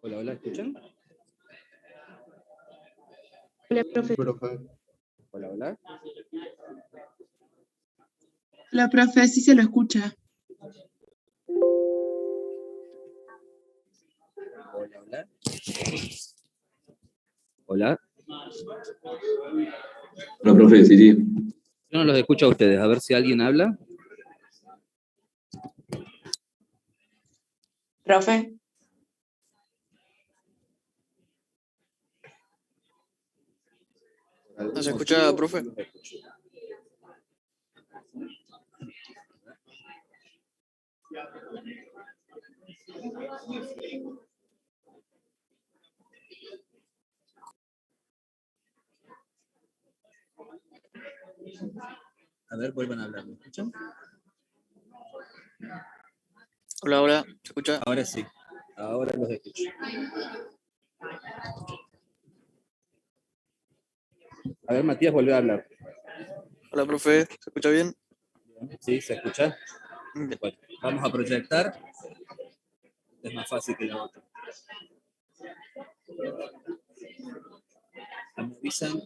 Hola, hola, ¿escuchan? Hola, profe. Hola, hola. Hola, profe, sí se lo escucha. Hola, hola. Hola. Hola, profe, sí, sí. Yo no los escucho a ustedes, a ver si alguien habla. Profe. ¿No se escucha, profe? A ver, vuelvan a hablar, ¿me escuchan? Hola, hola, ¿se escucha? Ahora sí, ahora los escucho. A ver, Matías, vuelve a hablar. Hola, profe, ¿se escucha bien? ¿Sí? ¿Se escucha? Bien. Bueno, vamos a proyectar. Es más fácil que la otra. ¿Me avisan?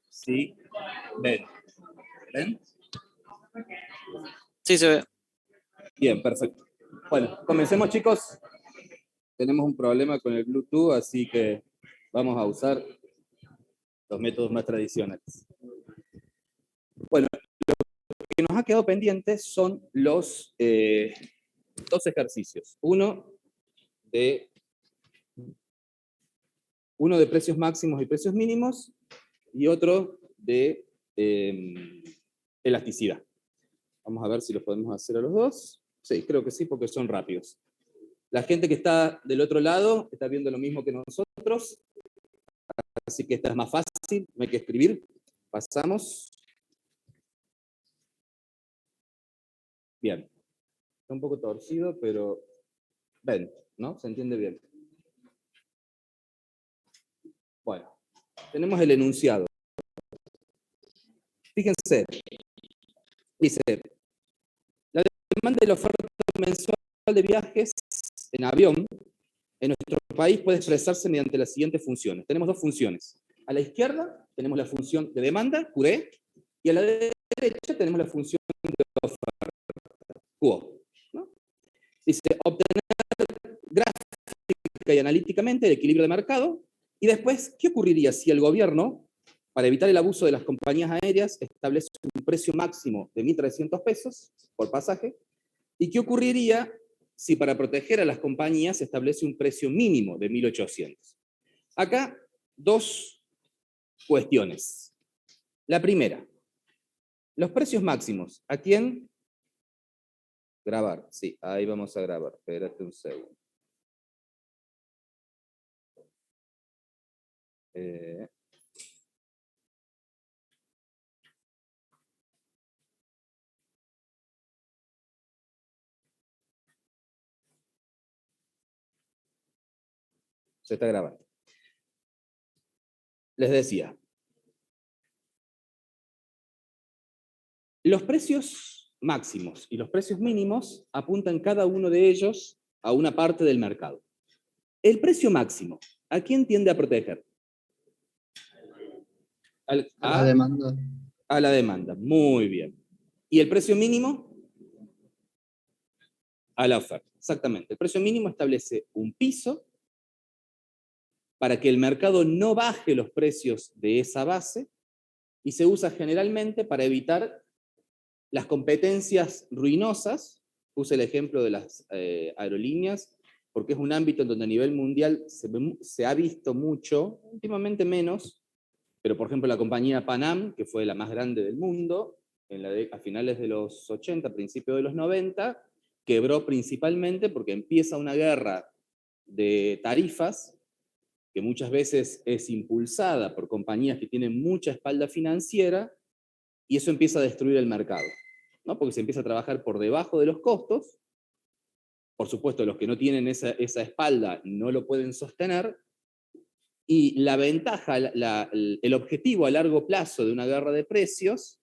Sí. ¿Ven? ¿Ven? Sí, se ve. Bien, perfecto. Bueno, comencemos, chicos. Tenemos un problema con el Bluetooth, así que vamos a usar los métodos más tradicionales. Bueno, lo que nos ha quedado pendiente son los dos ejercicios. Uno de precios máximos y precios mínimos y otro de elasticidad. Vamos a ver si los podemos hacer a los dos. Sí, creo que sí, porque son rápidos. La gente que está del otro lado está viendo lo mismo que nosotros, así que esta es más fácil, no hay que escribir. Pasamos. Bien. Está un poco torcido, pero ven, ¿no? Se entiende bien. Bueno, tenemos el enunciado. Fíjense, dice, la demanda de la oferta mensual de viajes en avión en nuestro país puede expresarse mediante las siguientes funciones. Tenemos dos funciones. A la izquierda tenemos la función de demanda, QD, y a la derecha tenemos la función de oferta, QO, ¿no? Dice, obtener gráfica y analíticamente el equilibrio de mercado, y después, ¿qué ocurriría si el gobierno, para evitar el abuso de las compañías aéreas, establece un precio máximo de 1.300 pesos por pasaje? ¿Y qué ocurriría si para proteger a las compañías se establece un precio mínimo de 1.800? Acá, dos cuestiones. La primera, los precios máximos. ¿A quién? Grabar. Sí, ahí vamos a grabar. Espérate un segundo. Se está grabando. Les decía, los precios máximos y los precios mínimos apuntan cada uno de ellos a una parte del mercado. El precio máximo, ¿a quién tiende a proteger? A la demanda. A la demanda, muy bien. ¿Y el precio mínimo? A la oferta, exactamente. El precio mínimo establece un piso para que el mercado no baje los precios de esa base y se usa generalmente para evitar las competencias ruinosas. Puse el ejemplo de las aerolíneas, porque es un ámbito en donde a nivel mundial se ha visto mucho, últimamente menos, pero por ejemplo la compañía Pan Am, que fue la más grande del mundo, a finales de los 80, principios de los 90, quebró principalmente porque empieza una guerra de tarifas, que muchas veces es impulsada por compañías que tienen mucha espalda financiera, y eso empieza a destruir el mercado, ¿no? Porque se empieza a trabajar por debajo de los costos. Por supuesto, los que no tienen esa espalda no lo pueden sostener, y la ventaja, el objetivo a largo plazo de una guerra de precios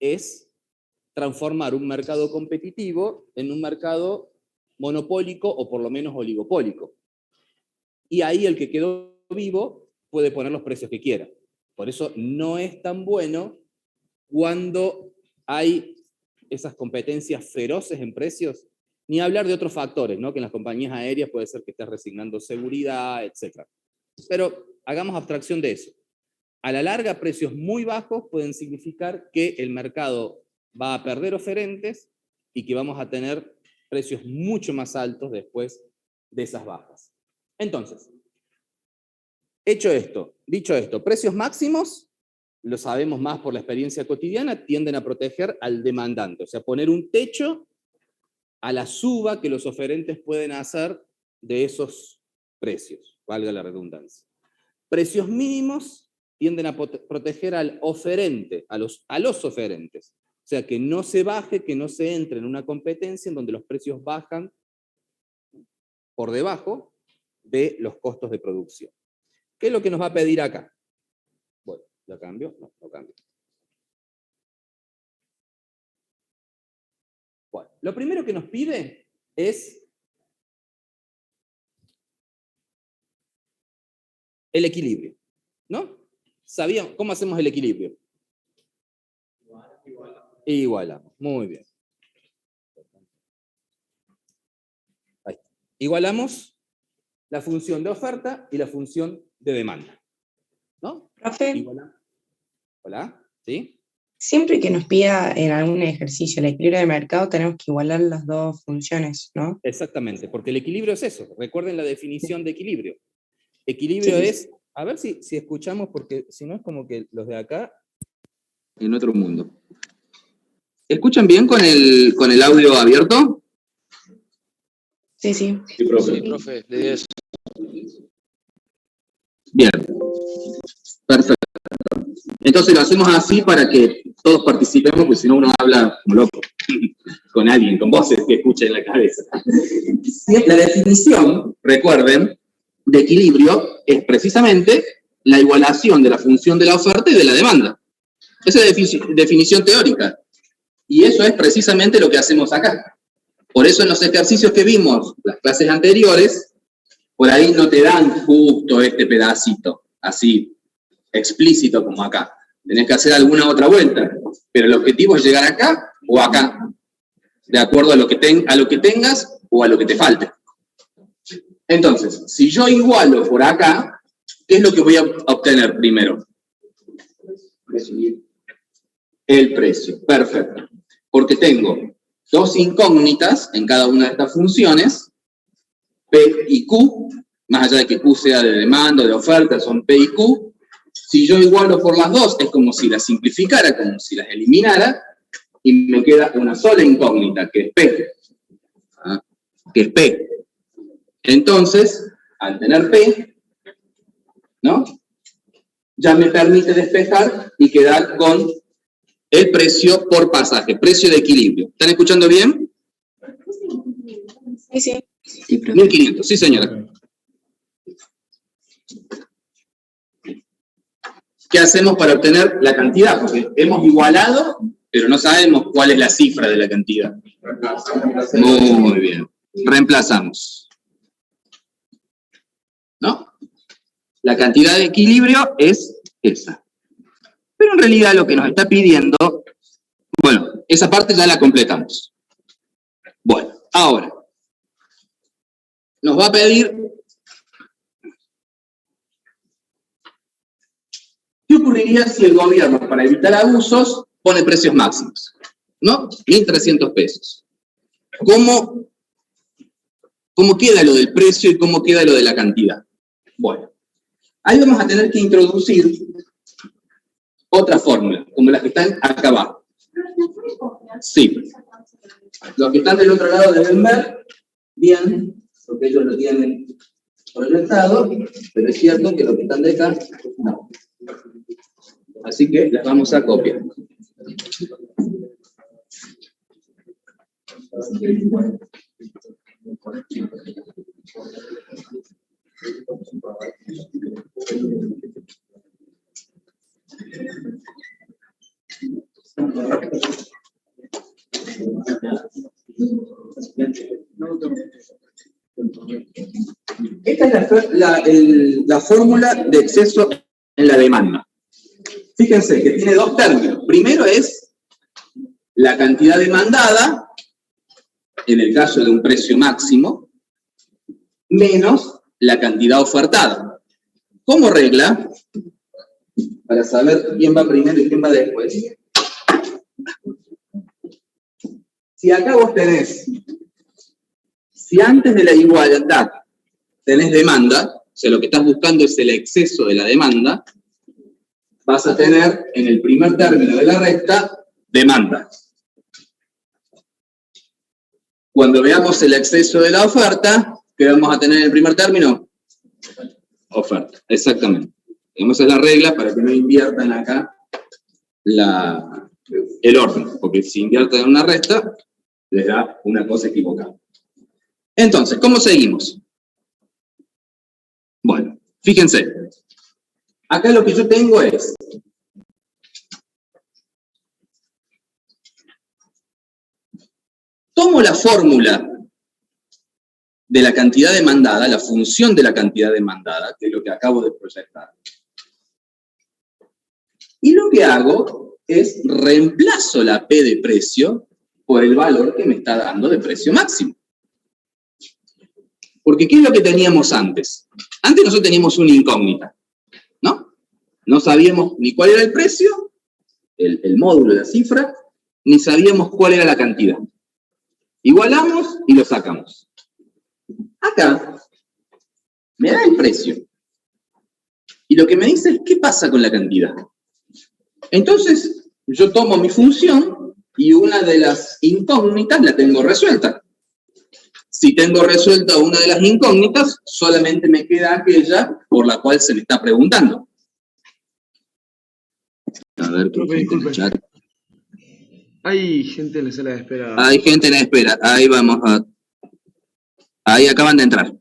es transformar un mercado competitivo en un mercado monopólico o por lo menos oligopólico. y ahí el que quedó vivo puede poner los precios que quiera. Por eso no es tan bueno cuando hay esas competencias feroces en precios, ni hablar de otros factores, ¿no? Que en las compañías aéreas puede ser que estés resignando seguridad, etc. Pero hagamos abstracción de eso. A la larga, precios muy bajos pueden significar que el mercado va a perder oferentes y que vamos a tener precios mucho más altos después de esas bajas. Entonces, dicho esto, precios máximos, lo sabemos más por la experiencia cotidiana, tienden a proteger al demandante, o sea, poner un techo a la suba que los oferentes pueden hacer de esos precios, valga la redundancia. Precios mínimos tienden a proteger al oferente, a los oferentes, o sea, que no se baje, que no se entre en una competencia en donde los precios bajan por debajo de los costos de producción. ¿Qué es lo que nos va a pedir acá? Bueno, ¿ya cambio? No, no cambio. Bueno, lo primero que nos pide es el equilibrio, ¿no? ¿Sabían cómo hacemos el equilibrio? Igualamos, muy bien. Ahí. Igualamos la función de oferta y la función de demanda, ¿no? Profe, Hola, ¿sí? siempre que nos pida en algún ejercicio el equilibrio de mercado, tenemos que igualar las dos funciones, ¿no? Exactamente, porque el equilibrio es eso. Recuerden la definición de equilibrio. Equilibrio Sí. es, a ver si escuchamos, porque si no es como que los de acá... En otro mundo. ¿Escuchan bien con el audio abierto? Sí, sí. Sí, profe, de 10. Bien, perfecto. Entonces lo hacemos así para que todos participemos, porque si no uno habla como loco, con alguien, con voces que escuchen en la cabeza. La definición, recuerden, de equilibrio es precisamente la igualación de la función de la oferta y de la demanda. Esa es la definición teórica. Y eso es precisamente lo que hacemos acá. Por eso en los ejercicios que vimos, las clases anteriores, por ahí no te dan justo este pedacito, así, explícito como acá. Tenés que hacer alguna otra vuelta, pero el objetivo es llegar acá o acá, de acuerdo a lo que tengas o a lo que te falte. Entonces, si yo igualo por acá, ¿qué es lo que voy a obtener primero? El precio, perfecto. Porque tengo dos incógnitas en cada una de estas funciones, P y Q, más allá de que Q sea de demanda o de oferta, son P y Q. Si yo igualo por las dos, es como si las simplificara, como si las eliminara, y me queda una sola incógnita, que es P. Que es P. Entonces, al tener P, ¿no? Ya me permite despejar y quedar con el precio por pasaje, precio de equilibrio. ¿Están escuchando bien? Sí, sí. 1500, sí señora. ¿Qué hacemos para obtener la cantidad? Porque hemos igualado, pero no sabemos cuál es la cifra de la cantidad. Muy bien. Reemplazamos. ¿No? La cantidad de equilibrio es esa. Pero en realidad lo que nos está pidiendo, bueno, esa parte ya la completamos. Bueno, ahora, nos va a pedir, ¿qué ocurriría si el gobierno, para evitar abusos, pone precios máximos? ¿No? 1.300 pesos. ¿Cómo queda lo del precio y cómo queda lo de la cantidad? Bueno, ahí vamos a tener que introducir otra fórmula, como las que están acá abajo. Sí. Los que están del otro lado deben ver bien, porque ellos lo tienen proyectado, pero es cierto que los que están de acá, no. Así que las vamos a copiar. Esta es la fórmula de exceso en la demanda. Fíjense que tiene dos términos. Primero es la cantidad demandada, en el caso de un precio máximo, menos la cantidad ofertada. Como regla, para saber quién va primero y quién va después, si acá vos tenés, si antes de la igualdad tenés demanda, o sea, lo que estás buscando es el exceso de la demanda, vas a tener en el primer término de la resta, demanda. Cuando veamos el exceso de la oferta, ¿qué vamos a tener en el primer término? Oferta, exactamente. Esa es la regla para que no inviertan acá el orden, porque si invierten en una resta, les da una cosa equivocada. Entonces, ¿cómo seguimos? Bueno, fíjense. Acá lo que yo tengo es tomo la fórmula de la cantidad demandada, la función de la cantidad demandada, que es lo que acabo de proyectar. Y lo que hago es reemplazo la P de precio por el valor que me está dando de precio máximo. Porque ¿qué es lo que teníamos antes? Antes nosotros teníamos una incógnita, ¿no? No sabíamos ni cuál era el precio, el módulo de la cifra, ni sabíamos cuál era la cantidad. Igualamos y lo sacamos. Acá me da el precio. Y lo que me dice es qué pasa con la cantidad. Entonces, yo tomo mi función y una de las incógnitas la tengo resuelta. Si tengo resuelta una de las incógnitas, solamente me queda aquella por la cual se me está preguntando. A ver, profe, disculpe. Hay gente en la sala de espera. Hay gente en la espera. Ahí vamos a... Ahí acaban de entrar.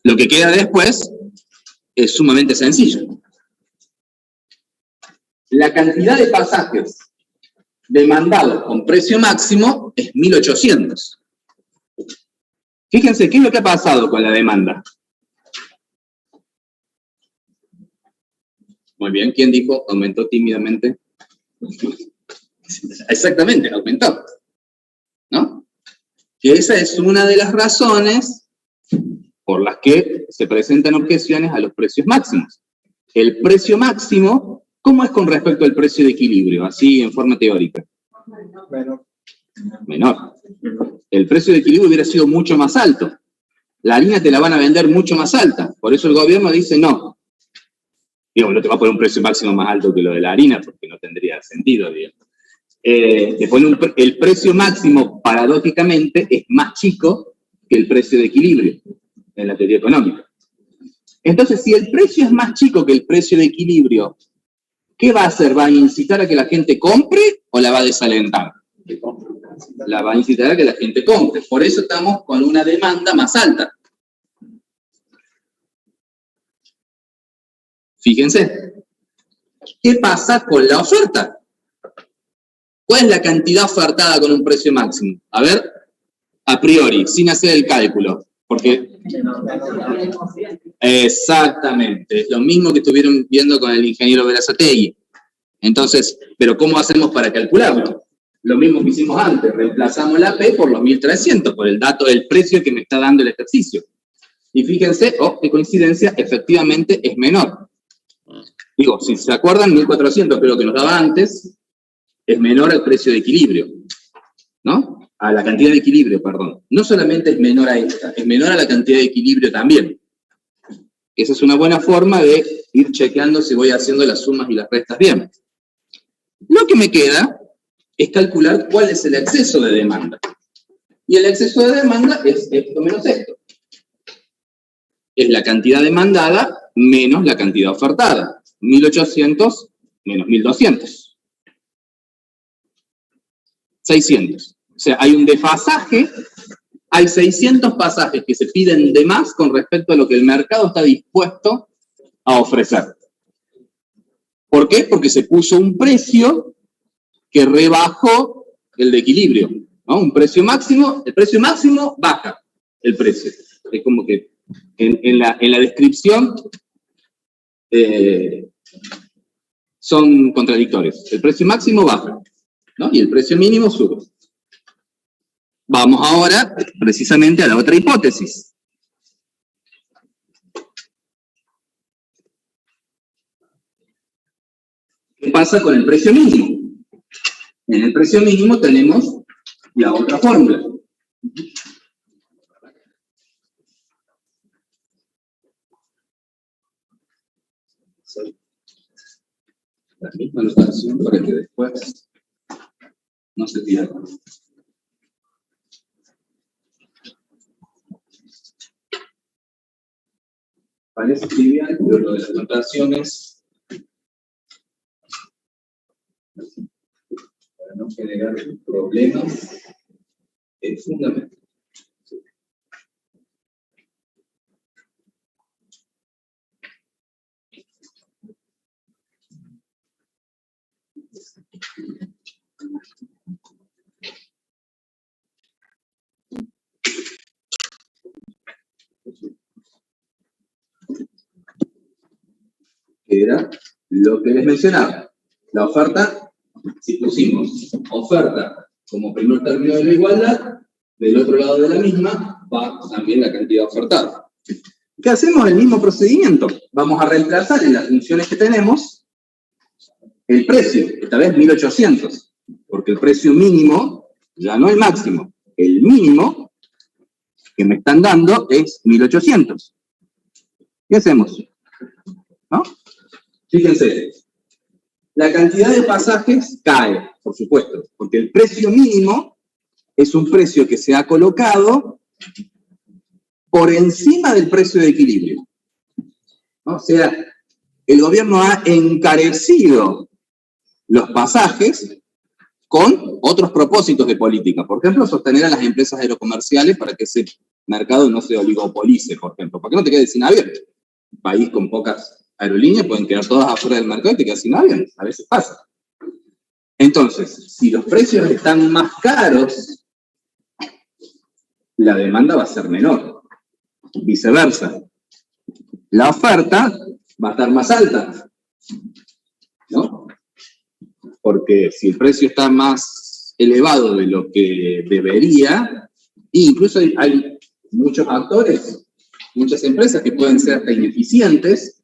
Lo que queda después es sumamente sencillo. La cantidad de pasajes demandados con precio máximo es 1800. Fíjense, ¿qué es lo que ha pasado con la demanda? Muy bien, ¿quién dijo? Aumentó tímidamente. Exactamente, aumentó. ¿No? Que esa es una de las razones por las que se presentan objeciones a los precios máximos. El precio máximo, ¿cómo es con respecto al precio de equilibrio? Así en forma teórica. Menor. El precio de equilibrio hubiera sido mucho más alto. La harina te la van a vender mucho más alta. Por eso el gobierno dice no. Digo, no te va a poner un precio máximo más alto que lo de la harina, porque no tendría sentido, digamos. Te pone el precio máximo, paradójicamente, es más chico que el precio de equilibrio en la teoría económica. Entonces, si el precio es más chico que el precio de equilibrio, ¿qué va a hacer? ¿Va a incitar a que la gente compre o la va a desalentar? La va a incitar a que la gente compre. Por eso estamos con una demanda más alta. Fíjense. ¿Qué pasa con la oferta? ¿Cuál es la cantidad ofertada con un precio máximo? A ver, a priori, sin hacer el cálculo. Porque... Exactamente. Es lo mismo que estuvieron viendo con el ingeniero Berazategui. Entonces, ¿pero cómo hacemos para calcularlo? Lo mismo que hicimos antes. Reemplazamos la P por los 1300, por el dato del precio que me está dando el ejercicio. Y fíjense, oh, qué coincidencia, efectivamente es menor. Digo, si se acuerdan, 1400, pero que nos daba antes, es menor al precio de equilibrio, ¿no? A la cantidad de equilibrio, perdón. No solamente es menor a esta, es menor a la cantidad de equilibrio también. Esa es una buena forma de ir chequeando si voy haciendo las sumas y las restas bien. Lo que me queda es calcular cuál es el exceso de demanda. Y el exceso de demanda es esto menos esto. Es la cantidad demandada menos la cantidad ofertada. 1800 menos 1200. 600. O sea, hay un desfasaje, hay 600 pasajes que se piden de más con respecto a lo que el mercado está dispuesto a ofrecer. ¿Por qué? Porque se puso un precio que rebajó el de equilibrio, ¿no? Un precio máximo, el precio máximo baja el precio. Es como que en la descripción son contradictorios. El precio máximo baja, ¿no? Y el precio mínimo sube. Vamos ahora precisamente a la otra hipótesis. ¿Qué pasa con el precio mínimo? En el precio mínimo tenemos la otra fórmula. La misma notación para que después no se pierda. Parece trivial, pero lo de las notaciones, para no generar problemas, es fundamental. Que era lo que les mencionaba. La oferta, si pusimos oferta como primer término de la igualdad, del otro lado de la misma va también la cantidad ofertada. ¿Qué hacemos? El mismo procedimiento. Vamos a reemplazar en las funciones que tenemos el precio, esta vez 1800, porque el precio mínimo, ya no el máximo, el mínimo que me están dando es 1800. ¿Qué hacemos? ¿No? Fíjense, la cantidad de pasajes cae, por supuesto, porque el precio mínimo es un precio que se ha colocado por encima del precio de equilibrio, ¿no? O sea, el gobierno ha encarecido los pasajes con otros propósitos de política. Por ejemplo, sostener a las empresas aerocomerciales para que ese mercado no se oligopolice, por ejemplo. ¿Para que no te quedes sin avión? Un país con pocas aerolíneas pueden quedar todas afuera del mercado y te quedas sin avión. A veces pasa. Entonces, si los precios están más caros, la demanda va a ser menor. Viceversa. La oferta va a estar más alta, ¿no? Porque si el precio está más elevado de lo que debería, e incluso hay muchos actores, muchas empresas que pueden ser hasta ineficientes,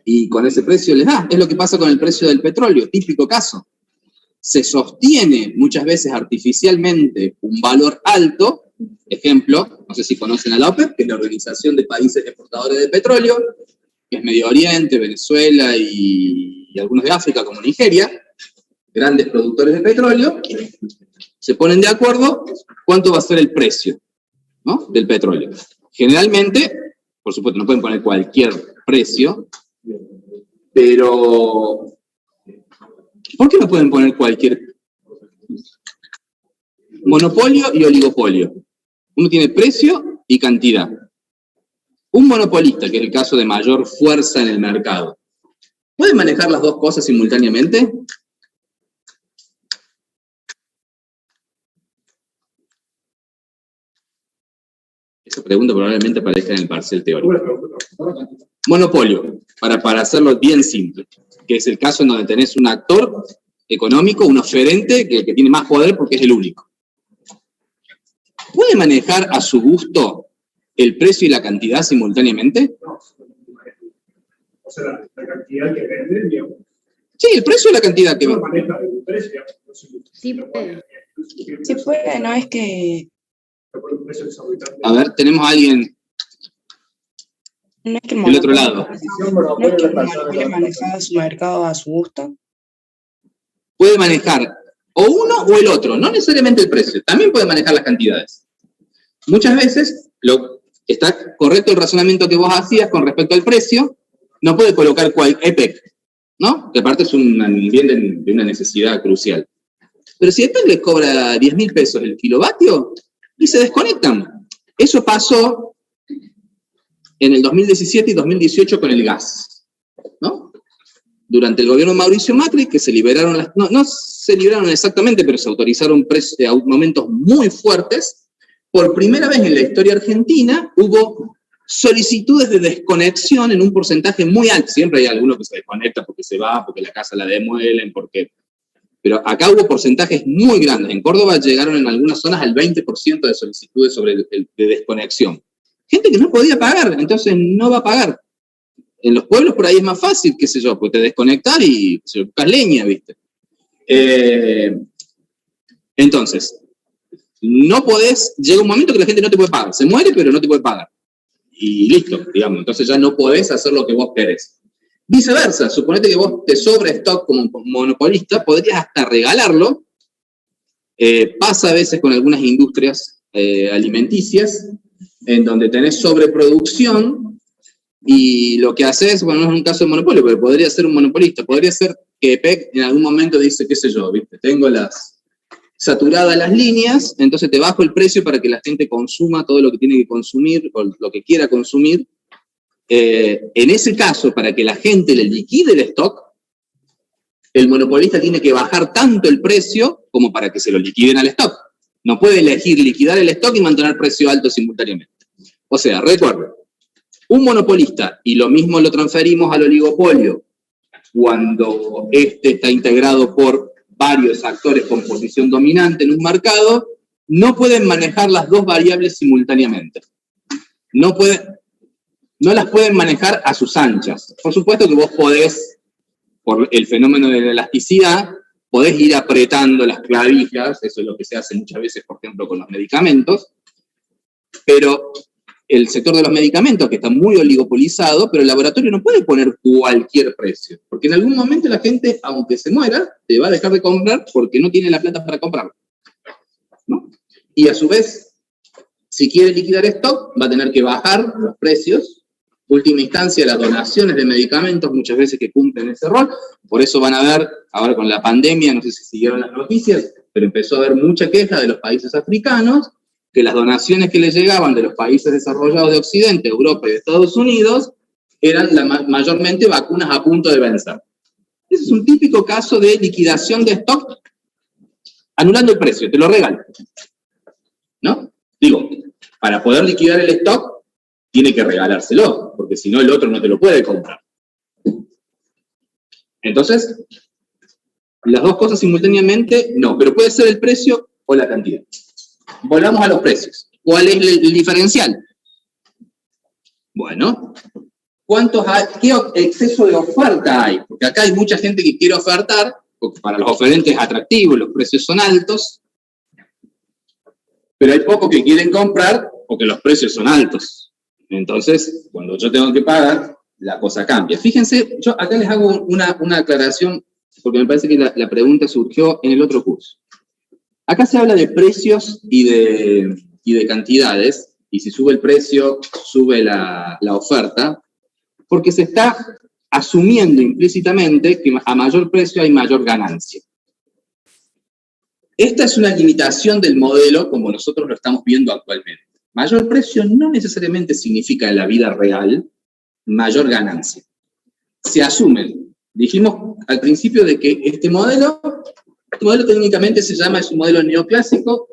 y con ese precio les da. Es lo que pasa con el precio del petróleo, típico caso. Se sostiene muchas veces artificialmente un valor alto. Ejemplo, no sé si conocen a la OPEP, que es la Organización de Países Exportadores de Petróleo, que es Medio Oriente, Venezuela y algunos de África, como Nigeria, grandes productores de petróleo, se ponen de acuerdo cuánto va a ser el precio, ¿no?, del petróleo. Generalmente, por supuesto, no pueden poner cualquier precio, pero ¿por qué no pueden poner cualquier? Monopolio y oligopolio. Uno tiene precio y cantidad. Un monopolista, que es el caso de mayor fuerza en el mercado, ¿puede manejar las dos cosas simultáneamente? Esa pregunta probablemente aparezca en el parcial teórico. Monopolio, para hacerlo bien simple, que es el caso en donde tenés un actor económico, un oferente, que tiene más poder porque es el único. ¿Puede manejar a su gusto el precio y la cantidad simultáneamente? O sea, la cantidad que venden, digamos. Sí, el precio y la cantidad que venden. Maneja el precio, Sí puede. Sí puede, no es que... A ver, tenemos a alguien No es que del otro lado. No es que el monopolio maneja su mercado a su gusto. Puede manejar o uno o el otro, no necesariamente el precio, también puede manejar las cantidades. Muchas veces, está correcto el razonamiento que vos hacías con respecto al precio, no puede colocar EPEC, ¿no? Que aparte es un bien de una necesidad crucial. Pero si EPEC les cobra 10.000 pesos el kilovatio, y se desconectan. Eso pasó en el 2017 y 2018 con el gas, ¿no? durante el gobierno de Mauricio Macri, que se liberaron no se liberaron exactamente, pero se autorizaron aumentos muy fuertes. Por primera vez en la historia argentina hubo solicitudes de desconexión en un porcentaje muy alto. Siempre hay alguno que se desconecta porque se va, porque la casa la demuelen, pero acá hubo porcentajes muy grandes. En Córdoba llegaron en algunas zonas al 20% de solicitudes de desconexión. Gente que no podía pagar, entonces no va a pagar. En los pueblos por ahí es más fácil, qué sé yo, porque te desconectar y buscas leña, ¿viste? Entonces, no podés, llega un momento que la gente no te puede pagar, se muere pero no te puede pagar. Y listo, digamos, entonces ya no podés hacer lo que vos querés. Viceversa, suponete que vos te sobre stock como monopolista, podrías hasta regalarlo. Pasa a veces con algunas industrias alimenticias, en donde tenés sobreproducción, y lo que haces, bueno, no es un caso de monopolio, pero podría ser un monopolista, podría ser que EPEC en algún momento dice, qué sé yo, ¿viste? Tengo saturadas las líneas, entonces te bajo el precio para que la gente consuma todo lo que tiene que consumir, o lo que quiera consumir. En ese caso, para que la gente le liquide el stock, el monopolista tiene que bajar tanto el precio como para que se lo liquiden al stock. No puede elegir liquidar el stock y mantener el precio alto simultáneamente. O sea, recuerden, un monopolista, y lo mismo lo transferimos al oligopolio, cuando este está integrado por varios actores con posición dominante en un mercado, no pueden manejar las dos variables simultáneamente. No las pueden manejar a sus anchas. Por supuesto que vos podés, por el fenómeno de la elasticidad, podés ir apretando las clavijas, eso es lo que se hace muchas veces, por ejemplo, con los medicamentos, pero el sector de los medicamentos, que está muy oligopolizado, pero el laboratorio no puede poner cualquier precio, porque en algún momento la gente, aunque se muera, te va a dejar de comprar porque no tiene la plata para comprarlo, ¿no? Y a su vez, si quiere liquidar stock, va a tener que bajar los precios. Última instancia, las donaciones de medicamentos, muchas veces que cumplen ese rol. Por eso van a ver, ahora con la pandemia, no sé si siguieron las noticias, pero empezó a haber mucha queja de los países africanos, que las donaciones que les llegaban de los países desarrollados de Occidente, Europa y de Estados Unidos, eran mayormente vacunas a punto de vencer. Ese es un típico caso de liquidación de stock, anulando el precio, te lo regalo, ¿no? Digo, para poder liquidar el stock, tiene que regalárselo, porque si no el otro no te lo puede comprar. Entonces, las dos cosas simultáneamente, no, pero puede ser el precio o la cantidad. Volvamos a los precios. ¿Cuál es el diferencial? Bueno, ¿qué exceso de oferta hay? Porque acá hay mucha gente que quiere ofertar, porque para los oferentes es atractivo, los precios son altos, pero hay pocos que quieren comprar porque los precios son altos. Entonces, cuando yo tengo que pagar, la cosa cambia. Fíjense, yo acá les hago una aclaración, porque me parece que la pregunta surgió en el otro curso. Acá se habla de precios y de cantidades, y si sube el precio, sube la oferta, porque se está asumiendo implícitamente que a mayor precio hay mayor ganancia. Esta es una limitación del modelo como nosotros lo estamos viendo actualmente. Mayor precio no necesariamente significa en la vida real mayor ganancia. Se asumen. Dijimos al principio de que este modelo técnicamente es un modelo neoclásico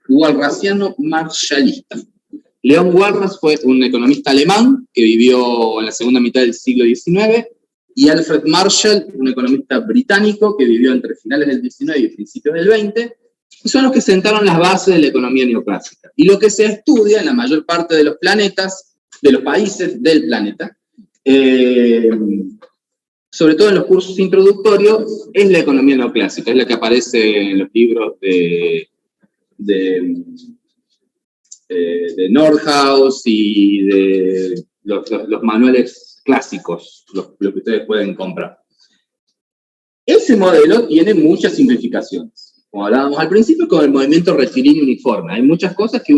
walrasiano marshallista. Leon Walras fue un economista alemán que vivió en la segunda mitad del siglo XIX, y Alfred Marshall, un economista británico que vivió entre finales del XIX y principios del XX, son los que sentaron las bases de la economía neoclásica. Y lo que se estudia en la mayor parte de los países del planeta, sobre todo en los cursos introductorios, es la economía neoclásica, es la que aparece en los libros de Nordhaus y de los manuales clásicos, lo que ustedes pueden comprar. Ese modelo tiene muchas simplificaciones. Como hablábamos al principio, con el movimiento rectilíneo uniforme. Hay muchas cosas que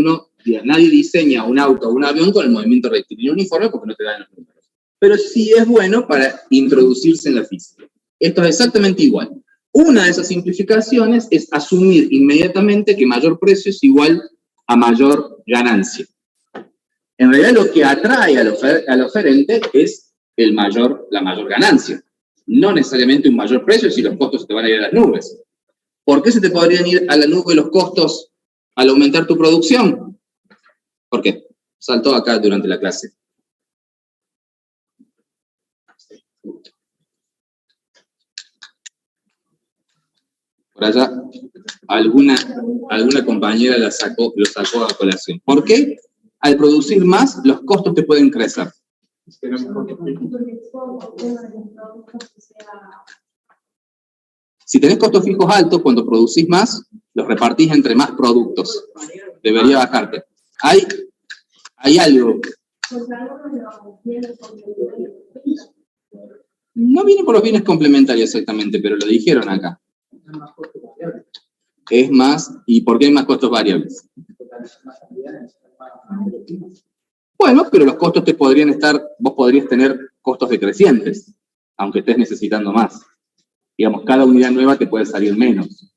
nadie diseña un auto o un avión con el movimiento rectilíneo uniforme porque no te dan los números. Pero sí es bueno para introducirse en la física. Esto es exactamente igual. Una de esas simplificaciones es asumir inmediatamente que mayor precio es igual a mayor ganancia. En realidad lo que atrae al oferente es la mayor ganancia. no necesariamente un mayor precio si los costos se te van a ir a las nubes. ¿Por qué se te podrían ir a la nube los costos al aumentar tu producción? ¿Por qué? Saltó acá durante la clase. Por allá, alguna compañera lo sacó a colación. ¿Por qué? Al producir más, los costos te pueden crecer. Si tenés costos fijos altos, cuando producís más, los repartís entre más productos. Debería bajarte. Hay algo. No viene por los bienes complementarios exactamente, pero lo dijeron acá. Es más, ¿y por qué hay más costos variables? Bueno, pero los costos te podrían estar, vos podrías tener costos decrecientes, aunque estés necesitando más. Digamos, cada unidad nueva te puede salir menos.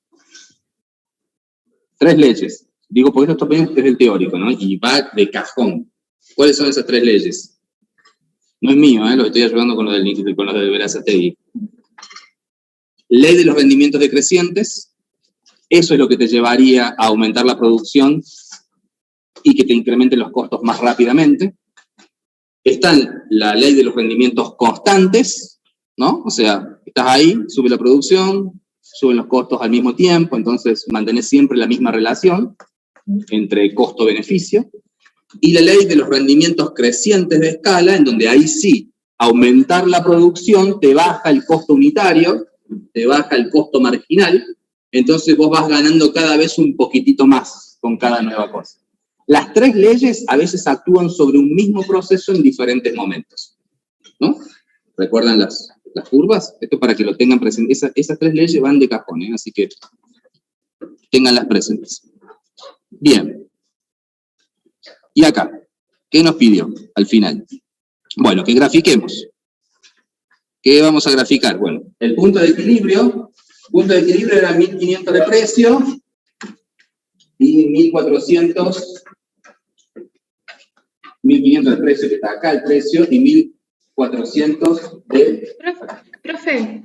3 leyes. Digo, porque esto también es el teórico, ¿no? Y va de cajón. ¿Cuáles son esas 3 leyes? No es mío, lo estoy ayudando con lo del Verazategui. Ley de los rendimientos decrecientes. Eso es lo que te llevaría a aumentar la producción y que te incrementen los costos más rápidamente. Está la ley de los rendimientos constantes, ¿no? O sea, estás ahí, sube la producción, suben los costos al mismo tiempo, entonces mantenés siempre la misma relación entre costo-beneficio. Y la ley de los rendimientos crecientes de escala, en donde ahí sí, aumentar la producción te baja el costo unitario, te baja el costo marginal, entonces vos vas ganando cada vez un poquitito más con cada nueva cosa. Las 3 leyes a veces actúan sobre un mismo proceso en diferentes momentos, ¿no? ¿Recuerdan las curvas? Esto para que lo tengan presente. Esas 3 leyes van de cajón, así que ténganlas presentes. Bien. Y acá, ¿qué nos pidió al final? Bueno, que grafiquemos. ¿Qué vamos a graficar? Bueno, el punto de equilibrio era 1500 de precio y 1400, 1500 de precio, que está acá el precio, y 1400 de... Profe.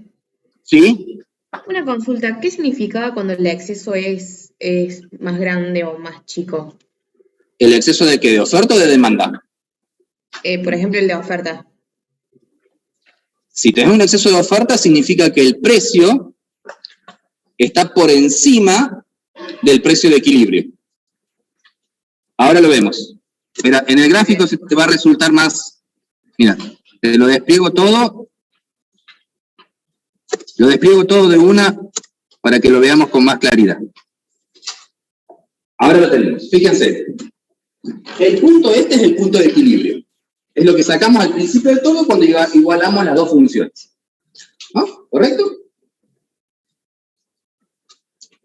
¿Sí? Una consulta, ¿qué significaba cuando el exceso es más grande o más chico? ¿El exceso de qué? ¿De oferta o de demanda? Por ejemplo, el de oferta. Si tenés un exceso de oferta, significa que el precio está por encima del precio de equilibrio. Ahora lo vemos. Mira, en el gráfico se te va a resultar más... Mira, te lo despliego todo. Lo despliego todo de una para que lo veamos con más claridad. Ahora lo tenemos. Fíjense. El punto este es el punto de equilibrio. Es lo que sacamos al principio de todo cuando igualamos las 2 funciones. ¿No? ¿Correcto?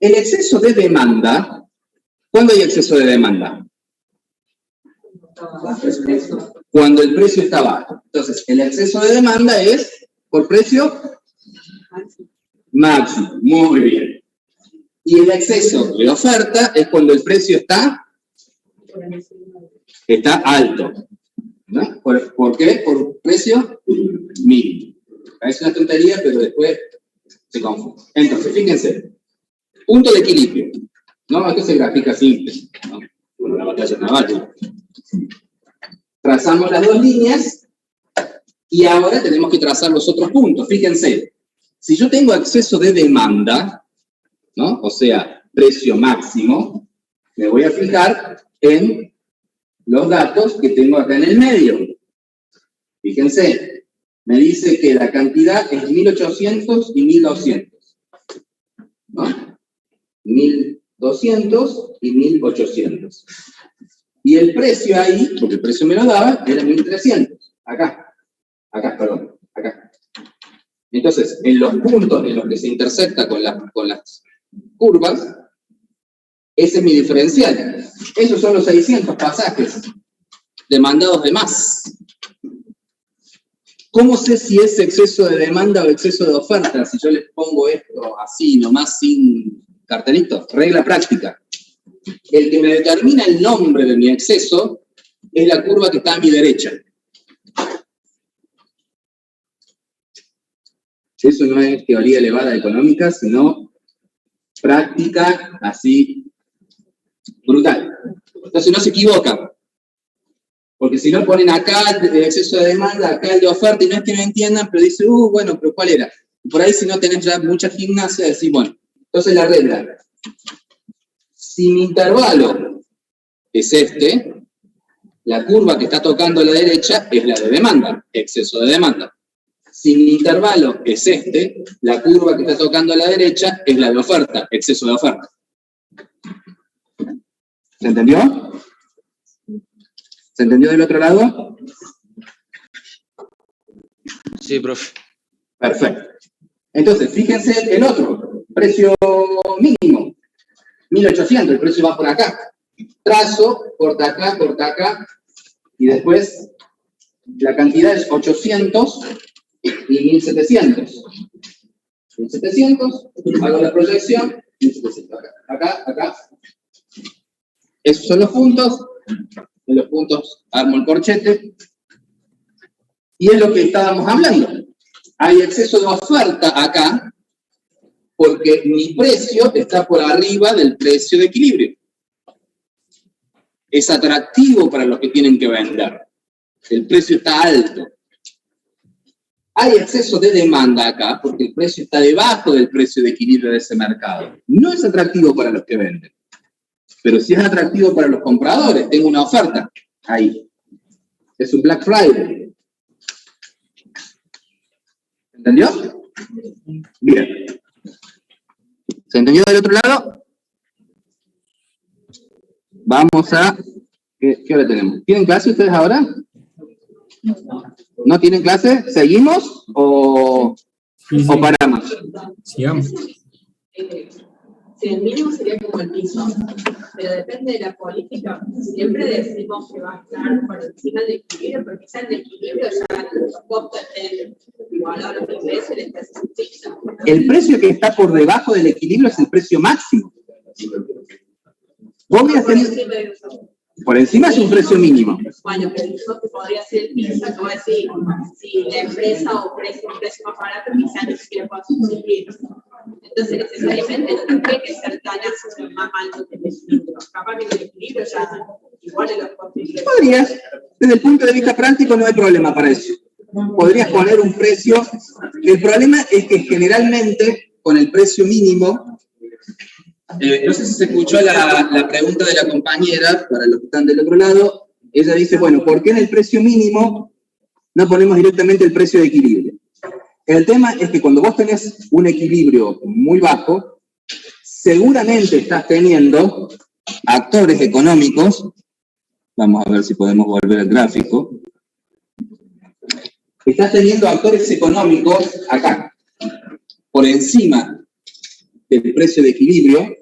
El exceso de demanda, ¿cuándo hay exceso de demanda? Cuando el precio está bajo. Entonces, el exceso de demanda es por precio máximo. Muy bien. Y el exceso de oferta es cuando el precio está alto. ¿No? ¿Por qué? Por precio mínimo. Es una tontería, pero después se confunde. Entonces, fíjense. Punto de equilibrio. No, esto se grafica simple, ¿no? Bueno, la batalla naval. Trazamos las 2 líneas y ahora tenemos que trazar los otros puntos. Fíjense, si yo tengo exceso de demanda, ¿no? O sea, precio máximo, me voy a fijar en los datos que tengo acá en el medio. Fíjense, me dice que la cantidad es 1800 y 1200. ¿No? 1200 y 1800. Y el precio ahí, porque el precio me lo daba, era 1300. Acá, perdón. Entonces, en los puntos en los que se intersecta con las curvas, ese es mi diferencial. Esos son los 600 pasajes demandados de más. ¿Cómo sé si es exceso de demanda o exceso de oferta? Si yo les pongo esto así, nomás sin cartelito. Regla práctica. El que me determina el nombre de mi exceso es la curva que está a mi derecha. Eso no es teoría elevada económica, sino práctica así brutal. Entonces no se equivocan. Porque si no ponen acá el exceso de demanda, acá el de oferta, y no es que no entiendan, pero dicen, bueno, pero ¿cuál era? Y por ahí si no tenés ya mucha gimnasia, decís, bueno, entonces la regla. Si mi intervalo es este, la curva que está tocando a la derecha es la de demanda, exceso de demanda. Si mi intervalo es este, la curva que está tocando a la derecha es la de oferta, exceso de oferta. ¿Se entendió? ¿Se entendió del otro lado? Sí, profe. Perfecto. Entonces, fíjense el otro, precio mínimo, 1800, el precio va por acá. Trazo, corta acá, y después la cantidad es 800 y 1700. 1700, hago la proyección, 1700, acá. Esos son los puntos. En los puntos armo el corchete. Y es lo que estábamos hablando. Hay exceso de oferta acá, porque mi precio está por arriba del precio de equilibrio. Es atractivo para los que tienen que vender. El precio está alto. Hay exceso de demanda acá, porque el precio está debajo del precio de equilibrio de ese mercado. No es atractivo para los que venden. Pero sí es atractivo para los compradores. Tengo una oferta ahí. Es un Black Friday. ¿Entendió? Bien. ¿Se entendió del otro lado? Vamos a... ¿Qué hora tenemos? ¿Tienen clase ustedes ahora? ¿No tienen clase? ¿Seguimos o paramos? Sigamos. Si el mínimo sería como el piso, pero depende de la política. Siempre decimos que va a estar por encima del equilibrio, porque ya el equilibrio ya los costos estén igualados a los ingresos y está fixa. El precio que está por debajo del equilibrio es el precio máximo. Vos voy a tener... Por encima es un precio mínimo. Bueno, pero eso podría ser el piso, que voy a decir, si la empresa ofrece un precio más barato, quizás ni siquiera pueda subsistir. Entonces, necesariamente no tendría que ser tan alto, más alto que el equilibrio. Capaz que el equilibrio ya igual en los costos. Podrías, desde el punto de vista práctico no hay problema para eso. Podrías poner un precio. El problema es que generalmente, con el precio mínimo, no sé si se escuchó la pregunta de la compañera, para los que están del otro lado, ella dice, bueno, ¿por qué en el precio mínimo no ponemos directamente el precio de equilibrio? El tema es que cuando vos tenés un equilibrio muy bajo, seguramente estás teniendo actores económicos, vamos a ver si podemos volver al gráfico, estás teniendo actores económicos acá, por encima del precio de equilibrio,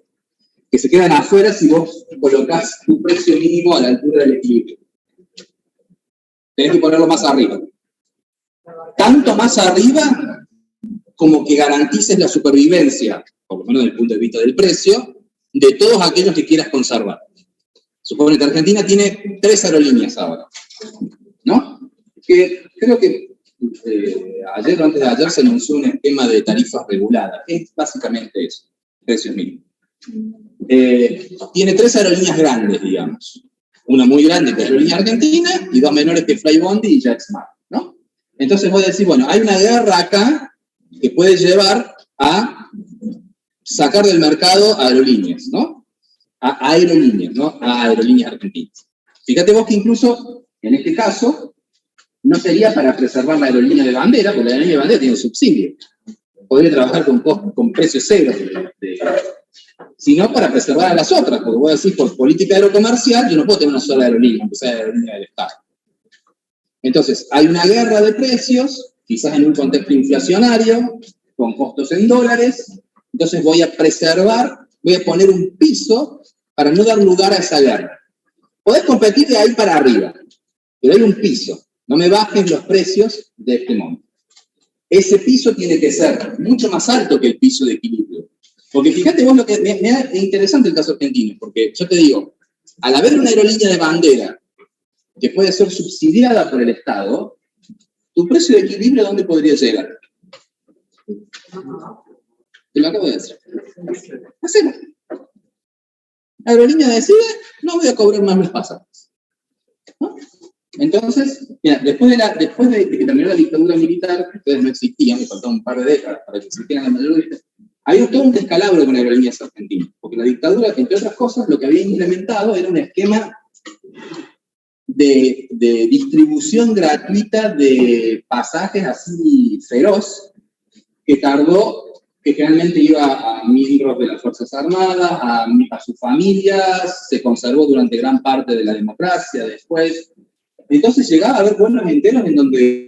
que se quedan afuera si vos colocás tu precio mínimo a la altura del equilibrio. Tenés que ponerlo más arriba. Tanto más arriba como que garantices la supervivencia, por lo menos desde el punto de vista del precio, de todos aquellos que quieras conservar. Supone que Argentina tiene 3 aerolíneas ahora, ¿no? Que creo que ayer o antes de ayer se anunció un esquema de tarifas reguladas. Es básicamente eso, precios mínimos. Tiene 3 aerolíneas grandes, digamos. Una muy grande que es Aerolínea Argentina y 2 menores que Flybondi y JetSmart, ¿no? Entonces voy a decir, bueno, hay una guerra acá que puede llevar a sacar del mercado aerolíneas, ¿no? A aerolíneas, ¿no? A aerolíneas argentinas. Fíjate vos que incluso, en este caso, no sería para preservar la aerolínea de bandera, porque la aerolínea de bandera tiene un subsidio. Podría trabajar con precios cero, sino para preservar a las otras, porque voy a decir, por política aerocomercial, yo no puedo tener una sola aerolínea, aunque sea la aerolínea del Estado. Entonces, hay una guerra de precios, quizás en un contexto inflacionario, con costos en dólares, entonces voy a preservar, voy a poner un piso para no dar lugar a esa guerra. Podés competir de ahí para arriba, pero hay un piso. No me bajes los precios de este monto. Ese piso tiene que ser mucho más alto que el piso de equilibrio. Porque fíjate vos lo que es interesante el caso argentino, porque yo te digo, al haber una aerolínea de bandera que puede ser subsidiada por el Estado, tu precio de equilibrio ¿a dónde podría llegar? Te lo acabo de decir. Hacelo. La aerolínea decide, no voy a cobrar más los pasajes. ¿No? Entonces, mira, después de que terminó la dictadura militar, que ustedes no existían, me faltaban un par de décadas para que existieran la mayoría, había todo un descalabro con aerolíneas argentinas, porque la dictadura, entre otras cosas, lo que había implementado era un esquema de distribución gratuita de pasajes así feroz, que generalmente iba a miembros de las Fuerzas Armadas, a sus familias, se conservó durante gran parte de la democracia después. Entonces llegaba a haber vuelos enteros en donde